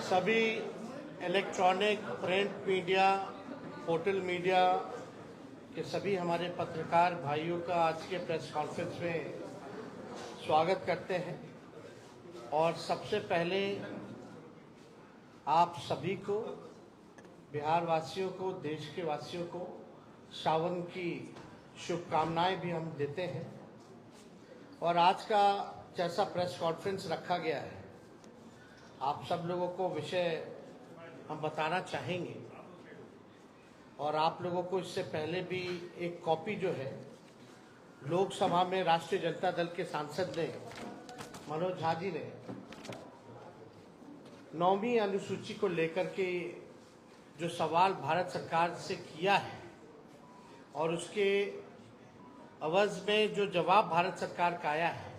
सभी electronic, print media, portal media के सभी हमारे पत्रकार भाइयों का आज के प्रेस कॉन्फ्रेंस में स्वागत करते हैं। और सबसे पहले आप सभी को, बिहार वासियों को, देश के वासियों को सावन की शुभकामनाएं भी हम देते हैं। और आज का जैसा प्रेस कॉन्फ्रेंस रखा गया है, आप सब लोगों को विषय हम बताना चाहेंगे। और आप लोगों को इससे पहले भी एक कॉपी जो है लोकसभा में राष्ट्रीय जनता दल के सांसद ने, मनोज झा जी ने 9वीं अनुसूची को लेकर के जो सवाल भारत सरकार से किया है और उसके अवज में जो जवाब भारत सरकार का आया है,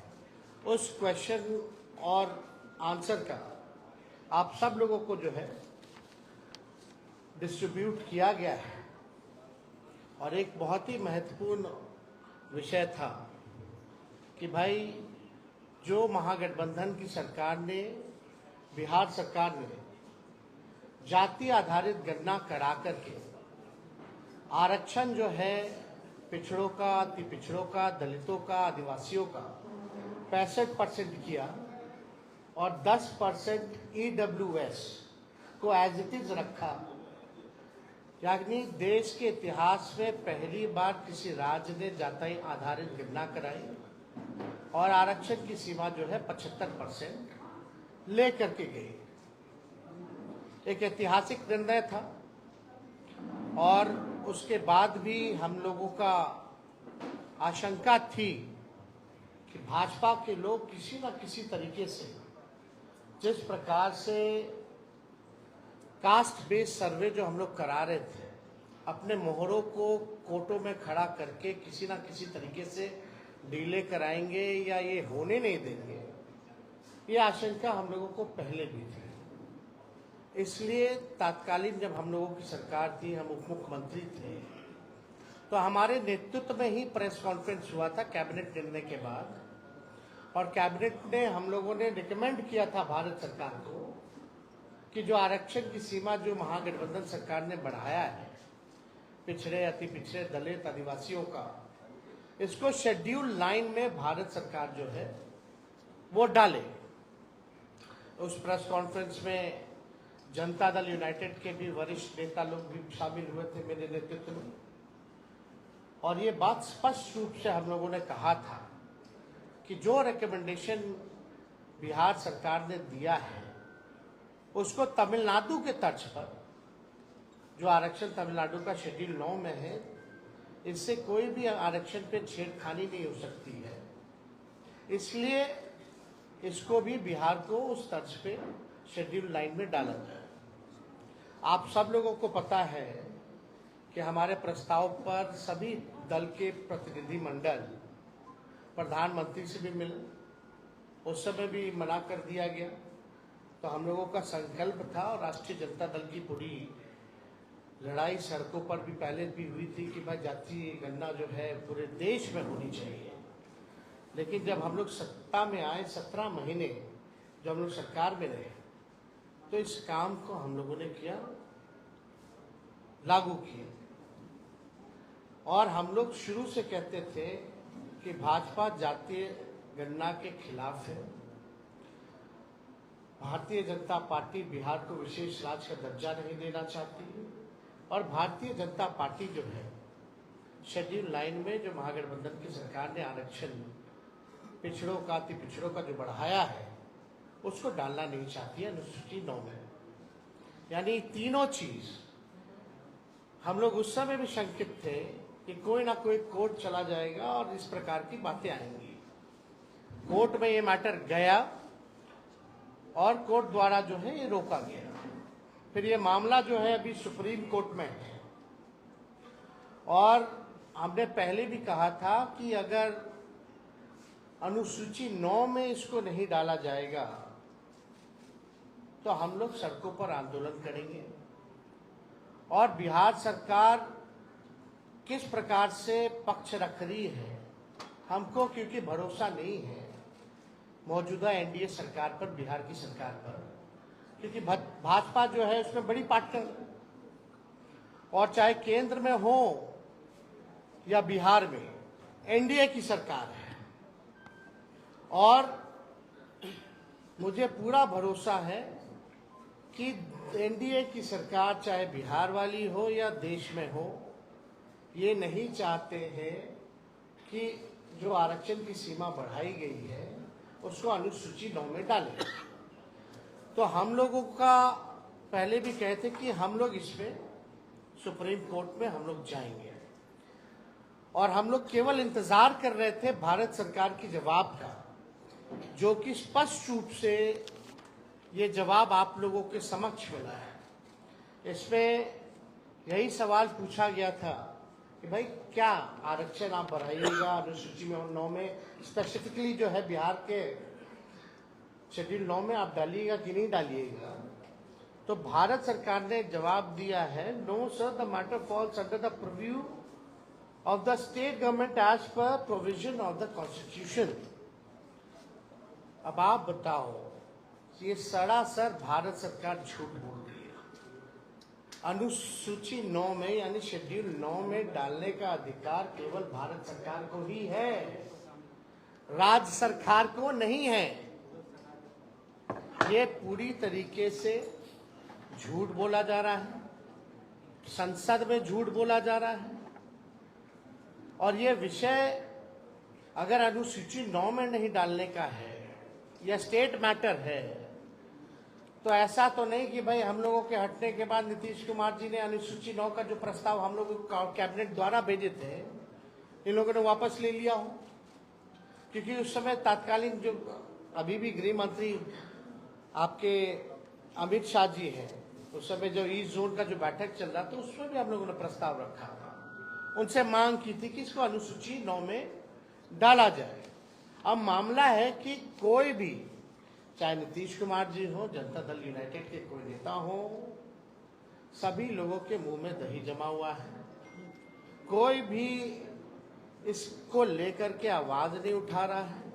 उस क्वेश्चन और आंसर का आप सब लोगों को जो है डिस्ट्रीब्यूट किया गया है। और एक बहुत ही महत्वपूर्ण विषय था कि भाई जो महागठबंधन की सरकार ने, बिहार सरकार ने जाति आधारित गणना करा करके आरक्षण जो है पिछड़ों का, अति पिछड़ों का, दलितों का, आदिवासियों का 65% किया और 10% EWS को एज इट इज रखा। यानी देश के इतिहास में पहली बार किसी राज्य ने जाति आधारित गणना कराई और आरक्षण की सीमा जो है 75% लेकर के गई। एक ऐतिहासिक निर्णय था। और उसके बाद भी हम लोगों का आशंका थी कि भाजपा के लोग किसी न किसी तरीके से, जिस प्रकार से कास्ट बेस्ड सर्वे जो हम लोग करा रहे थे, अपने मोहरों को कोर्टों में खड़ा करके किसी न किसी तरीके से डीले कराएंगे या ये होने नहीं देंगे, ये आशंका हम लोगों को पहले भी थी। इसलिए तात्कालीन जब हम लोगों की सरकार थी, हम उप मुख्यमंत्री थे, तो हमारे नेतृत्व में ही प्रेस कॉन्फ्रेंस हुआ था कैबिनेट निर्णय के बाद। और कैबिनेट ने, हम लोगों ने रिकमेंड किया था भारत सरकार को कि जो आरक्षण की सीमा जो महागठबंधन सरकार ने बढ़ाया है पिछड़े, अति पिछड़े, दलित, आदिवासियों का, इसको शेड्यूल 9 में भारत सरकार जो है वो डाले। उस प्रेस कॉन्फ्रेंस में जनता दल यूनाइटेड के भी वरिष्ठ नेता लोग भी शामिल हुए थे मेरे नेतृत्व में। और ये बात स्पष्ट रूप से हम लोगों ने कहा था कि जो रिकमेंडेशन बिहार सरकार ने दिया है उसको तमिलनाडु के तर्ज पर, जो आरक्षण तमिलनाडु का शेड्यूल 9 में है, इससे कोई भी आरक्षण पे छेड़खानी नहीं हो सकती है। इसलिए इसको भी बिहार को उस तर्ज पे शेड्यूल 9 में डाला जाए। आप सब लोगों को पता है कि हमारे प्रस्ताव पर सभी दल के प्रतिनिधि मंडल प्रधानमंत्री से भी मिले, उस समय भी मना कर दिया गया। तो हम लोगों का संकल्प था और राष्ट्रीय जनता दल की पूरी लड़ाई सड़कों पर भी पहले भी हुई थी कि भाई जातीय गणना जो है पूरे देश में होनी चाहिए। लेकिन जब हम लोग सत्ता में आए, 17 महीने जब हम लोग सरकार में रहे, तो इस काम को हम लोगों ने किया, लागू किया। और हम लोग शुरू से कहते थे कि भाजपा जातीय गणना के खिलाफ है। भारतीय जनता पार्टी बिहार को विशेष राज्य का दर्जा नहीं देना चाहती है। और भारतीय जनता पार्टी जो है शेड्यूल 9 में जो महागठबंधन की सरकार ने आरक्षण पिछड़ों का, अति पिछड़ों का जो बढ़ाया है, उसको डालना नहीं चाहती है अनुसूची 9 में। यानी तीनों चीज हम लोग उस समय भी शंकित थे कि कोई ना कोई कोर्ट चला जाएगा और इस प्रकार की बातें आएंगी। कोर्ट में ये मैटर गया और कोर्ट द्वारा जो है ये रोका गया। फिर ये मामला जो है अभी सुप्रीम कोर्ट में है। और हमने पहले भी कहा था कि अगर अनुसूची 9 में इसको नहीं डाला जाएगा तो हम लोग सड़कों पर आंदोलन करेंगे। और बिहार सरकार किस प्रकार से पक्ष रख रही है हमको, क्योंकि भरोसा नहीं है मौजूदा एनडीए सरकार पर, बिहार की सरकार पर, क्योंकि भाजपा जो है उसमें बड़ी पार्टनर, और चाहे केंद्र में हो या बिहार में एनडीए की सरकार है। और मुझे पूरा भरोसा है कि एनडीए की सरकार चाहे बिहार वाली हो या देश में हो, ये नहीं चाहते हैं कि जो आरक्षण की सीमा बढ़ाई गई है उसको अनुसूची 9 में डालें। तो हम लोगों का पहले भी कहते कि हम लोग इसमें सुप्रीम कोर्ट में हम लोग जाएंगे, और हम लोग केवल इंतजार कर रहे थे भारत सरकार की जवाब का, जो कि स्पष्ट रूप से ये जवाब आप लोगों के समक्ष मिला है। इसमें यही सवाल पूछा गया था कि भाई क्या आरक्षण आप बढ़ाइएगा अनुसूची में 9 में, स्पेसिफिकली जो है बिहार के शेड्यूल 9 में आप डालिएगा कि नहीं डालिएगा। तो भारत सरकार ने जवाब दिया है, no sir, the matter falls under the preview of the state government as per provision of the constitution. अब आप बताओ, ये सरासर भारत सरकार झूठ बोल रही है। अनुसूची 9 में यानी शेड्यूल 9 में डालने का अधिकार केवल भारत सरकार को ही है, राज्य सरकार को नहीं है। ये पूरी तरीके से झूठ बोला जा रहा है, संसद में झूठ बोला जा रहा है। और ये विषय अगर अनुसूची 9 में नहीं डालने का है या स्टेट मैटर है, तो ऐसा तो नहीं कि भाई हम लोगों के हटने के बाद नीतीश कुमार जी ने अनुसूची 9 का जो प्रस्ताव हम लोगों को कैबिनेट द्वारा भेजे थे, इन लोगों ने वापस ले लिया हो। क्योंकि उस समय तत्कालीन जो अभी भी गृह मंत्री आपके अमित शाह जी हैं, उस समय जो ईस्ट जोन का जो बैठक चल रहा था उसमें भी हम लोगों ने प्रस्ताव रखा था, उनसे मांग की थी कि इसको अनुसूची 9 में डाला जाए। अब मामला है कि कोई भी, चाहे नीतीश कुमार जी हो, जनता दल यूनाइटेड के कोई नेता हो, सभी लोगों के मुंह में दही जमा हुआ है। कोई भी इसको लेकर के आवाज नहीं उठा रहा है।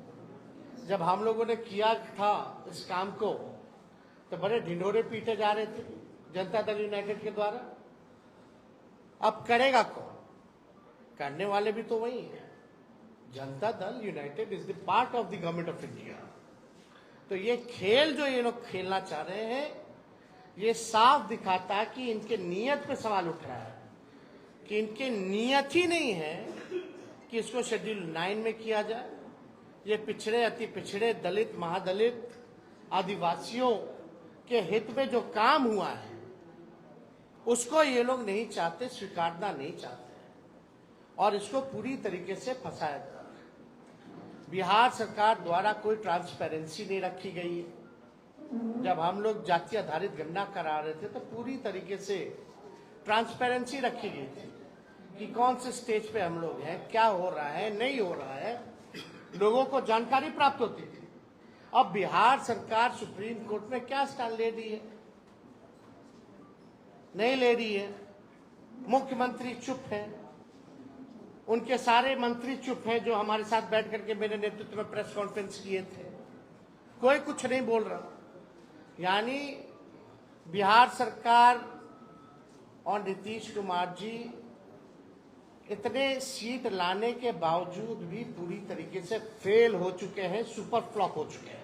जब हम लोगों ने किया था इस काम को तो बड़े ढिंढोरे पीटे जा रहे थे जनता दल यूनाइटेड के द्वारा। अब करेगा कौन? करने वाले भी तो वही है। Janata Dal United is the part of the government of India. तो ये खेल जो ये लोग खेलना चाह रहे हैं, ये साफ दिखाता है कि इनके नियत पे सवाल उठ रहा है, कि इनके नियत ही नहीं है कि इसको शेड्यूल 9 में किया जाए। ये पिछड़े, अति पिछड़े, दलित, महादलित, आदिवासियों के हित में जो काम हुआ है उसको ये लोग नहीं चाहते, स्वीकारना नहीं चाहते, और इसको पूरी तरीके से फंसाया जा रहा है। बिहार सरकार द्वारा कोई ट्रांसपेरेंसी नहीं रखी गई है। जब हम लोग जाति आधारित गणना करा रहे थे तो पूरी तरीके से ट्रांसपेरेंसी रखी गई थी कि कौन से स्टेज पे हम लोग हैं, क्या हो रहा है, नहीं हो रहा है, लोगों को जानकारी प्राप्त होती थी। अब बिहार सरकार सुप्रीम कोर्ट में क्या स्टैंड ले रही है? नहीं ले रही है। मुख्यमंत्री चुप है, उनके सारे मंत्री चुप हैं जो हमारे साथ बैठ करके मेरे नेतृत्व में प्रेस कॉन्फ्रेंस किए थे, कोई कुछ नहीं बोल रहा। यानी बिहार सरकार और नीतीश कुमार जी इतने सीट लाने के बावजूद भी पूरी तरीके से फेल हो चुके हैं, सुपर फ्लॉप हो चुके हैं।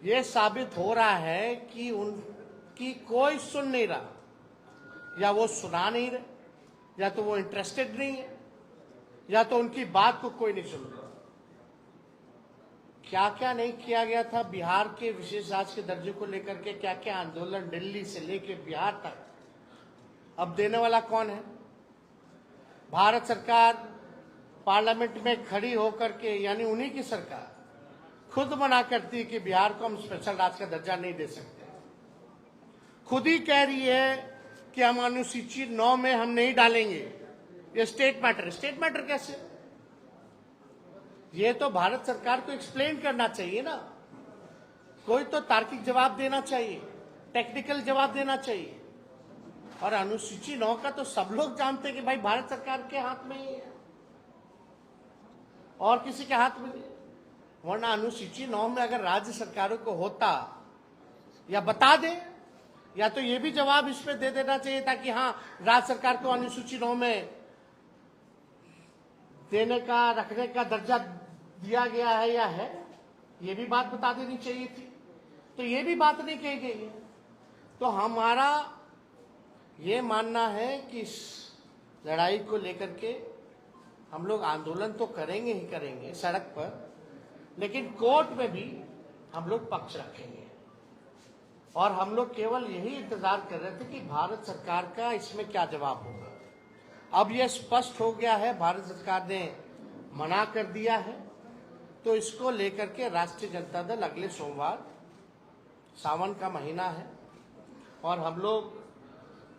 ये साबित हो रहा है कि उनकी कोई सुन नहीं रहा, या वो सुना नहीं रहे, या तो वो इंटरेस्टेड नहीं है, या तो उनकी बात को कोई नहीं सुन रहा। क्या क्या नहीं किया गया था बिहार के विशेष राज्य के दर्जे को लेकर के, क्या क्या आंदोलन दिल्ली से लेकर बिहार तक। अब देने वाला कौन है? भारत सरकार पार्लियामेंट में खड़ी होकर के, यानी उन्हीं की सरकार खुद मना करती है कि बिहार को हम स्पेशल राज्य का दर्जा नहीं दे सकते। खुद ही कह रही है कि हम अनुसूची 9 में हम नहीं डालेंगे, ये स्टेट मैटर। स्टेट मैटर कैसे? ये तो भारत सरकार को एक्सप्लेन करना चाहिए ना, कोई तो तार्किक जवाब देना चाहिए, टेक्निकल जवाब देना चाहिए। और अनुसूची 9 का तो सब लोग जानते हैं कि भाई भारत सरकार के हाथ में ही है, और किसी के हाथ में नहीं। वरना अनुसूची 9 में अगर राज्य सरकारों को होता या बता दे, या तो ये भी जवाब इस पे दे देना चाहिए था कि हाँ राज्य सरकार को अनुसूची 9 में देने का, रखने का दर्जा दिया गया है या है, ये भी बात बता देनी चाहिए थी। तो ये भी बात नहीं कही गई है। तो हमारा ये मानना है कि इस लड़ाई को लेकर के हम लोग आंदोलन तो करेंगे ही करेंगे सड़क पर, लेकिन कोर्ट में भी हम लोग पक्ष रखेंगे। और हम लोग केवल यही इंतजार कर रहे थे कि भारत सरकार का इसमें क्या जवाब होगा। अब यह स्पष्ट हो गया है, भारत सरकार ने मना कर दिया है, तो इसको लेकर के राष्ट्रीय जनता दल अगले सोमवार, सावन का महीना है और हम लोग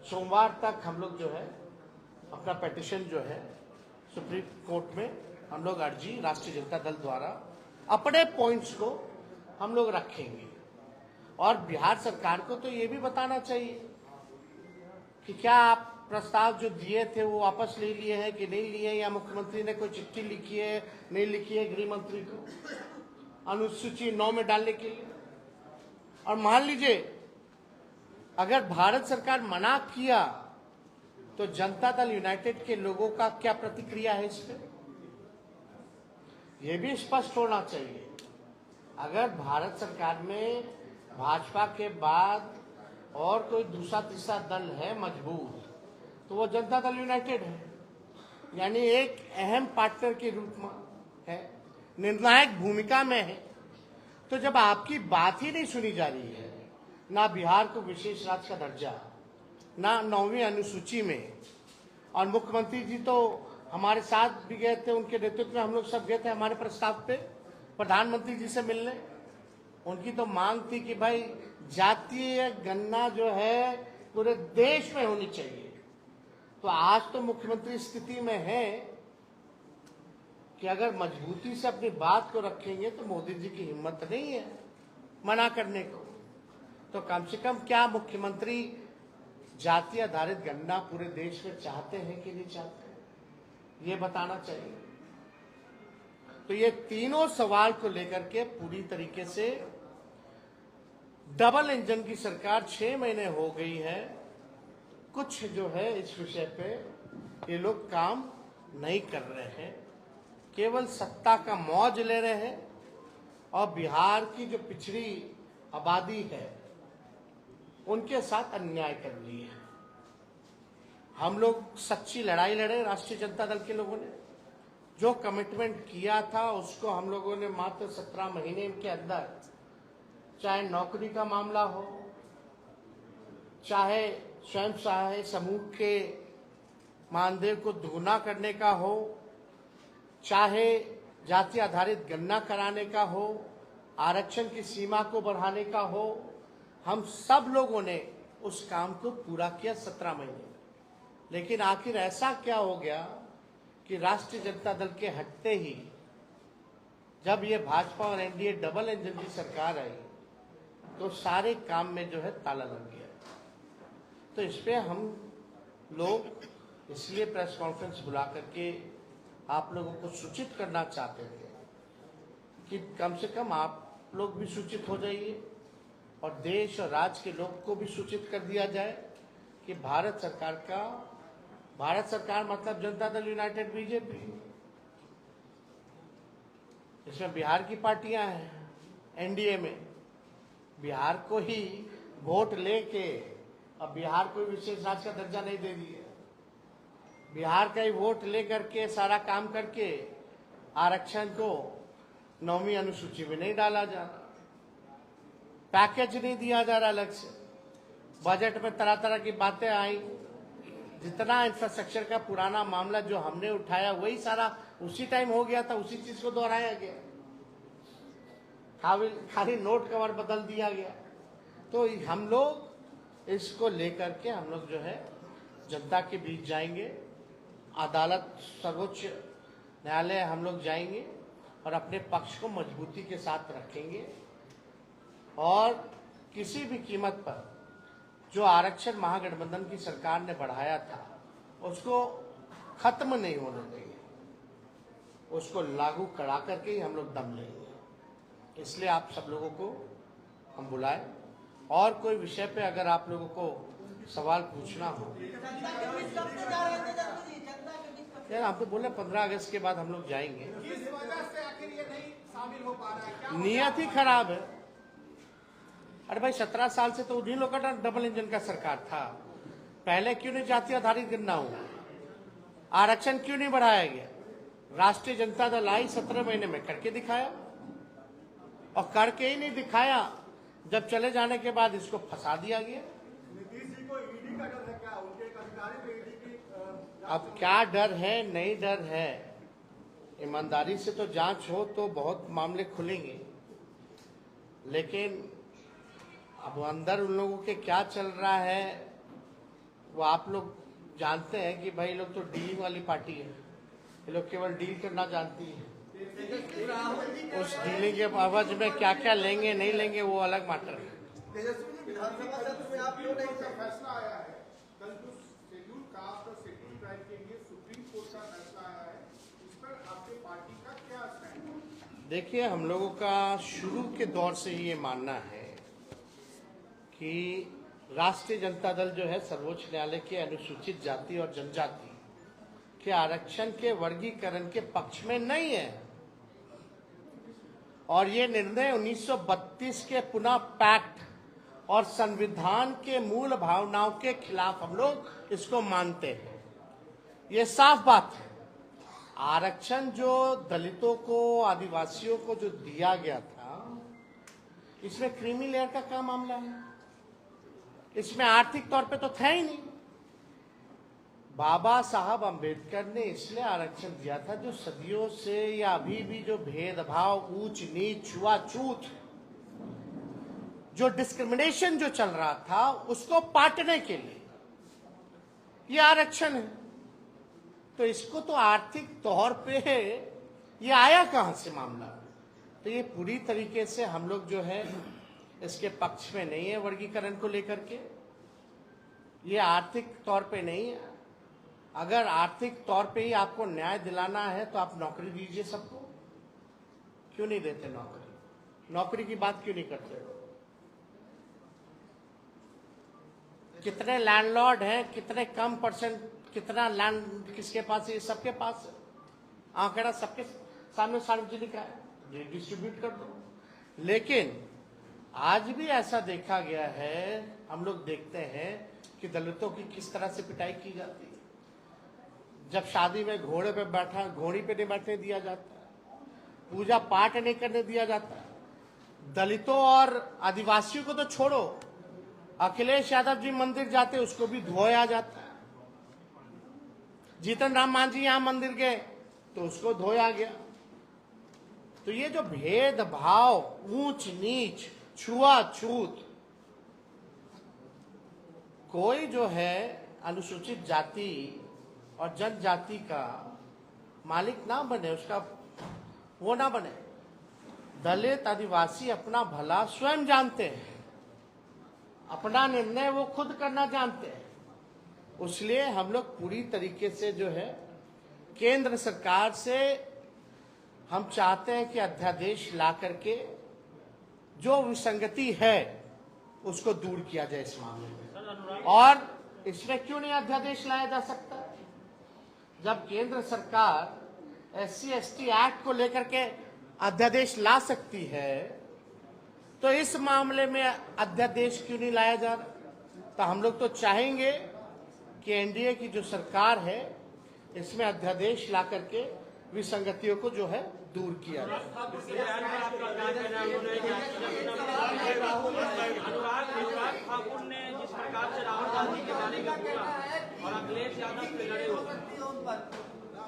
सोमवार तक हम लोग जो है अपना पिटीशन जो है सुप्रीम कोर्ट में हम लोग अर्जी राष्ट्रीय जनता दल द्वारा अपने पॉइंट्स को हम लोग रखेंगे। और बिहार सरकार को तो ये भी बताना चाहिए कि क्या आप प्रस्ताव जो दिए थे वो वापस ले लिए हैं कि नहीं लिए, या मुख्यमंत्री ने कोई चिट्ठी लिखी है नहीं लिखी है गृह मंत्री को अनुसूची 9 में डालने के लिए। और मान लीजिए अगर भारत सरकार मना किया तो जनता दल यूनाइटेड के लोगों का क्या प्रतिक्रिया है इस पे, यह भी स्पष्ट होना चाहिए। अगर भारत सरकार में भाजपा के बाद और कोई दूसरा तीसरा दल है मजबूत, तो वो जनता दल यूनाइटेड है, यानी एक अहम पार्टनर के रूप में है, निर्णायक भूमिका में है। तो जब आपकी बात ही नहीं सुनी जा रही है, ना बिहार को विशेष राज्य का दर्जा, ना 9वीं अनुसूची में, और मुख्यमंत्री जी तो हमारे साथ भी गए थे, उनके नेतृत्व में हम लोग सब गए थे हमारे प्रस्ताव पे प्रधानमंत्री जी से मिलने। उनकी तो मांग थी कि भाई जातीय गणना जो है पूरे देश में होनी चाहिए। तो आज तो मुख्यमंत्री स्थिति में है कि अगर मजबूती से अपनी बात को रखेंगे तो मोदी जी की हिम्मत नहीं है मना करने को। तो कम से कम क्या मुख्यमंत्री जाति आधारित गणना पूरे देश में चाहते हैं कि नहीं चाहते, ये बताना चाहिए। तो ये तीनों सवाल को लेकर के पूरी तरीके से डबल इंजन की सरकार 6 महीने हो गई है, कुछ जो है इस विषय पे ये लोग काम नहीं कर रहे हैं, केवल सत्ता का मौज ले रहे हैं और बिहार की जो पिछड़ी आबादी है उनके साथ अन्याय कर रही है। हम लोग सच्ची लड़ाई लड़े, राष्ट्रीय जनता दल के लोगों ने जो कमिटमेंट किया था उसको हम लोगों ने मात्र 17 महीने के अंदर, चाहे नौकरी का मामला हो, चाहे स्वयं सहायता समूह के मानदेय को दुगुना करने का हो, चाहे जाति आधारित गणना कराने का हो, आरक्षण की सीमा को बढ़ाने का हो, हम सब लोगों ने उस काम को पूरा किया 17 महीने। लेकिन आखिर ऐसा क्या हो गया कि राष्ट्रीय जनता दल के हटते ही जब ये भाजपा और एनडीए डबल इंजन की सरकार आई तो सारे काम में जो है ताला लग गया। तो इस पे हम लोग इसलिए प्रेस कॉन्फ्रेंस बुला करके आप लोगों को सूचित करना चाहते थे कि कम से कम आप लोग भी सूचित हो जाइए और देश और राज्य के लोग को भी सूचित कर दिया जाए कि भारत सरकार मतलब जनता दल यूनाइटेड बीजेपी, इसमें बिहार की पार्टियां हैं एनडीए में, बिहार को ही वोट लेके अब बिहार को विशेष राज्य का दर्जा नहीं दे दिए, बिहार का ही वोट लेकर के सारा काम करके आरक्षण को 9वीं अनुसूची में नहीं डाला जा रहा, पैकेज नहीं दिया जा रहा अलग से। बजट में तरह तरह की बातें आई, जितना इंफ्रास्ट्रक्चर का पुराना मामला जो हमने उठाया वही सारा उसी टाइम हो गया था, उसी चीज को दोहराया गया, खाली नोट कवर बदल दिया गया। तो हम लोग इसको लेकर के हम लोग जो है जनता के बीच जाएंगे, अदालत सर्वोच्च न्यायालय हम लोग जाएंगे और अपने पक्ष को मजबूती के साथ रखेंगे और किसी भी कीमत पर जो आरक्षण महागठबंधन की सरकार ने बढ़ाया था उसको खत्म नहीं होने देंगे, उसको लागू करा करके ही हम लोग दम लेंगे। इसलिए आप सब लोगों को हम बुलाए और कोई विषय पे अगर आप लोगों को सवाल पूछना हो। यार आप तो बोले 15 अगस्त के बाद हम लोग जाएंगे। किस वजह से आखिर ये नहीं शामिल हो पा रहा है? क्या नियत ही खराब है। अरे भाई 17 साल से तो उन्हीं लोगों का डबल इंजन का सरकार था। पहले क्यों नहीं जाति आधारित गणना हुआ? आरक्षण क्यों नहीं बढ़ाया गया? राष्ट्रीय जनता दल आई 17 महीने में करके दिखाया, और करके ही नहीं दिखाया, जब चले जाने के बाद इसको फंसा दिया गया। नीतीश जी को ईडी का डर है क्या? उनके एक अधिकारी पे ईडी की अब क्या डर है, नहीं डर है, ईमानदारी से तो जांच हो तो बहुत मामले खुलेंगे, लेकिन अब अंदर उन लोगों के क्या चल रहा है वो आप लोग जानते हैं कि भाई लोग तो डीलिंग वाली पार्टी है, ये लोग केवल डील करना जानती है। उस डीलिंग के बाबत में क्या क्या लेंगे नहीं लेंगे वो अलग मैटर है। तेजस्वी जी, विधानसभा सत्र में आप क्यों नहीं? फैसला आया है कल जो शेड्यूल कास्ट और शेड्यूल ट्राइब के लिए सुप्रीम कोर्ट का फैसला आया है, इस पर आपके पार्टी का क्या स्टैंड है? देखिए, हम लोगों का शुरू के दौर से ये मानना है कि राष्ट्रीय जनता दल जो है सर्वोच्च न्यायालय के अनुसूचित जाति और जनजाति के आरक्षण के वर्गीकरण के पक्ष में नहीं है, और ये निर्णय 1932 के पुनः पैक्ट और संविधान के मूल भावनाओं के खिलाफ हम लोग इसको मानते हैं। ये साफ बात है। आरक्षण जो दलितों को, आदिवासियों को जो दिया गया था, इसमें क्रीमी लेयर का क्या मामला है? इसमें आर्थिक तौर पे तो था ही नहीं। बाबा साहब अंबेडकर ने इसलिए आरक्षण दिया था जो सदियों से या अभी भी जो भेदभाव, ऊंच नीच, छुआछूत, जो डिस्क्रिमिनेशन जो चल रहा था उसको पाटने के लिए ये आरक्षण है। तो इसको तो आर्थिक तौर पे ये आया कहां से मामला? तो ये पूरी तरीके से हम लोग जो है इसके पक्ष में नहीं है। वर्गीकरण को लेकर के ये आर्थिक तौर पे नहीं है। अगर आर्थिक तौर पे ही आपको न्याय दिलाना है तो आप नौकरी दीजिए सबको। क्यों नहीं देते नौकरी? नौकरी की बात क्यों नहीं करते? कितने लैंडलॉर्ड हैं, कितने कम परसेंट, कितना लैंड किसके पास है? सबके पास है। आंकड़ा सबके सामने सार्वजनिक है, डिस्ट्रीब्यूट कर दो। लेकिन आज भी ऐसा देखा गया है, हम लोग देखते हैं कि दलितों की किस तरह से पिटाई की जाती है। जब शादी में घोड़ी पे नहीं बैठने दिया जाता, पूजा पाठ नहीं करने दिया जाता, दलितों और आदिवासियों को तो छोड़ो, अखिलेश यादव जी मंदिर जाते उसको भी धोया जाता है। जीतन राम मांझी यहां मंदिर गए तो उसको धोया गया। तो ये जो भेदभाव, ऊंच नीच, छुआछूत, कोई जो है अनुसूचित जाति और जनजाति का मालिक ना बने, उसका वो ना बने। दलित, आदिवासी अपना भला स्वयं जानते हैं, अपना निर्णय वो खुद करना जानते हैं। इसलिए हम लोग पूरी तरीके से जो है केंद्र सरकार से हम चाहते हैं कि अध्यादेश ला करके जो विसंगति है उसको दूर किया जाए इस मामले में। और इसमें क्यों नहीं अध्यादेश लाया जा सकता? जब केंद्र सरकार SC/ST एक्ट को लेकर के अध्यादेश ला सकती है तो इस मामले में अध्यादेश क्यों नहीं लाया जा रहा? तो हम लोग तो चाहेंगे कि एनडीए की जो सरकार है इसमें अध्यादेश ला करके विसंगतियों को जो है दूर किया जाए। अनुराग ठाकुर ने जिस प्रकार से राहुल गांधी के जाने का बोला और अखिलेश यादव से लड़े हुए,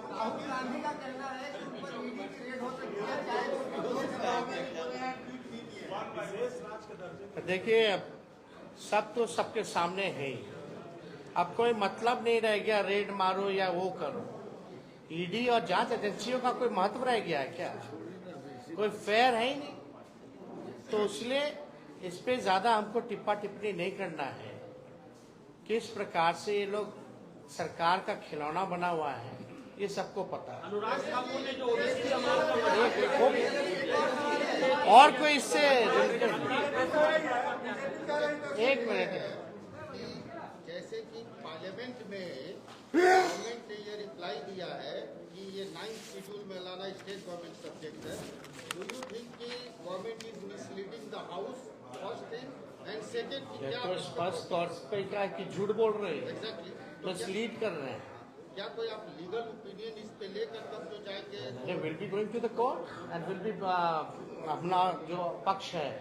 राहुल गांधी का कहना है कि उन पर ईडी की रेड हो सकती है। देखिए, अब सब तो सबके सामने है ही। अब कोई मतलब नहीं रह गया रेड मारो या वो करो। ईडी और जांच एजेंसियों का कोई महत्व रह गया है क्या? कोई फेयर है ही नहीं। तो इसलिए इस पे ज्यादा हमको टिप्पा टिप्पणी नहीं करना है। किस प्रकार से ये लोग सरकार का खिलौना बना हुआ है ये सबको पता है। अनुराग ठाकुर ने जो ओबीसी समाज का और कोई इससे एक मिनट। कि जैसे कि पार्लियामेंट में गवर्नमेंट ने ये रिप्लाई दिया है कि ये 9th शेड्यूल में लाना स्टेट गवर्नमेंट सब्जेक्ट है। डू यू थिंक कि government is misleading the house, first thing, and second कि ये क्या तो स्पष्ट तौर पे क्या है कि झूठ बोल रहे हैं, एग्जैक्टली मिसलीड कर रहे हैं। क्या कोई आप लीगल ओपिनियन इस पे लेकर तब जो जाएंगे? Will be going to the court and will be अपना जो पक्ष है,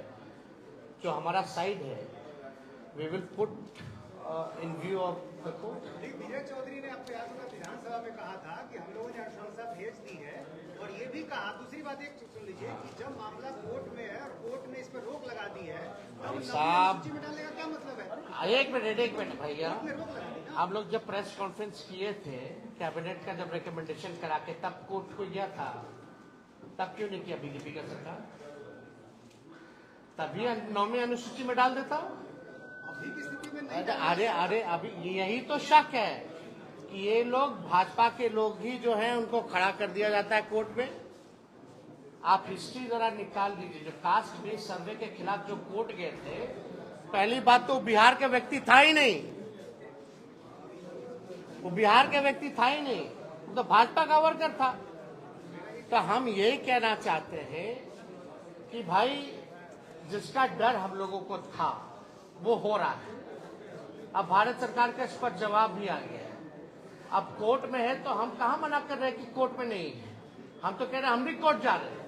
जो हमारा साइड है, we will put in view of the court. Vijay Chaudhary ने आपको याद होगा विधानसभा में कहा था कि हम लोगों ने अनुशंसा भेज दी है, और ये भी कहा, दूसरी बात एक सुन लीजिए कि जब मामला कोर्ट में है और कोर्ट ने इस पर रोक लगा दी है, तब साहब सूची में डालने का क्या मतलब है? एक मिनट भैया, रोक लगा दी ना। हम लोग जब प्रेस कॉन्फ्रेंस किए थे कैबिनेट का, जब रिकमेंडेशन करा के तब कोर्ट को गया था, तब क्यों नहीं किया बीजेपी का सरकार? तभी 9वीं अनुसूची में डाल देता। अभी की स्थिति में नहीं अरे अभी यही तो शक है कि ये लोग भाजपा के लोग ही जो हैं उनको खड़ा कर दिया जाता है कोर्ट में। आप हिस्ट्री जरा निकाल दीजिए, जो कास्ट बेस्ड सर्वे के खिलाफ जो कोर्ट गए थे, पहली बात तो बिहार का व्यक्ति था ही नहीं, वो बिहार का व्यक्ति था ही नहीं, वो तो भाजपा का वर्कर था। तो हम यही कहना चाहते हैं कि भाई जिसका डर हम लोगों को था वो हो रहा है। अब भारत सरकार का इस पर जवाब भी आ गया है। अब कोर्ट में है तो हम कहाँ मना कर रहे हैं कि कोर्ट में नहीं है, हम तो कह रहे हैं हम भी कोर्ट जा रहे हैं,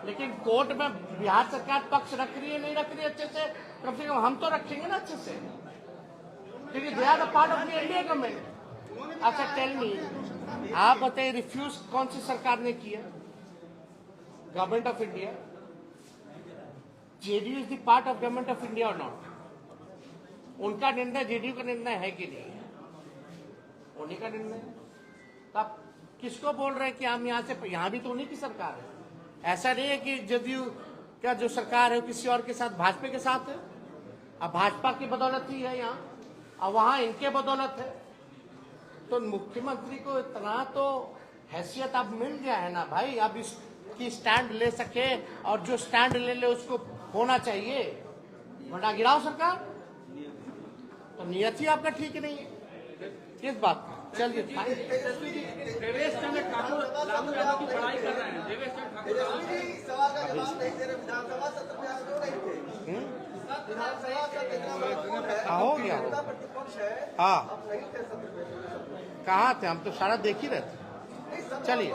लेकिन कोर्ट में बिहार सरकार पक्ष रख रही है नहीं रख रही है अच्छे से, कम से कम हम तो रखेंगे ना अच्छे से, क्योंकि they are the part of the India government. अच्छा टेल मी, आप बताइए रिफ्यूज कौन सी सरकार ने किया? Government of India. JDU is the part of government of India और नॉट? उनका निर्णय जेडीयू का निर्णय है कि नहीं है? उन्हीं का निर्णय। तो आप किसको बोल रहे हैं कि हम यहाँ से, यहाँ भी तो उन्हीं की सरकार है। ऐसा नहीं है कि जेडीयू क्या जो सरकार है वो किसी और के साथ, भाजपा के साथ है। अब भाजपा की बदौलत ही है यहाँ, और वहां इनके बदौलत है। तो मुख्यमंत्री को इतना तो हैसियत अब मिल गया है ना भाई, अब इसकी स्टैंड ले सके, और जो स्टैंड ले उसको होना चाहिए, वरना गिराओ सरकार। तो नियत ही आपका ठीक नहीं है किस बात का। चलिए देवेश चंद्र ठाकुर लालू यादव की बड़ाई कर रहे हैं। देवेश चंद्र ठाकुर सवाल का जवाब नहीं दे रहे, विधानसभा सत्र में आप क्यों नहीं थे? विधानसभा सत्र इतना महत्वपूर्ण है, हो गया नेता प्रतिपक्ष है, हाँ आप नहीं थे सत्र में। कहाँ थे हम? तो सारा देख ही रहे थे। चलिए।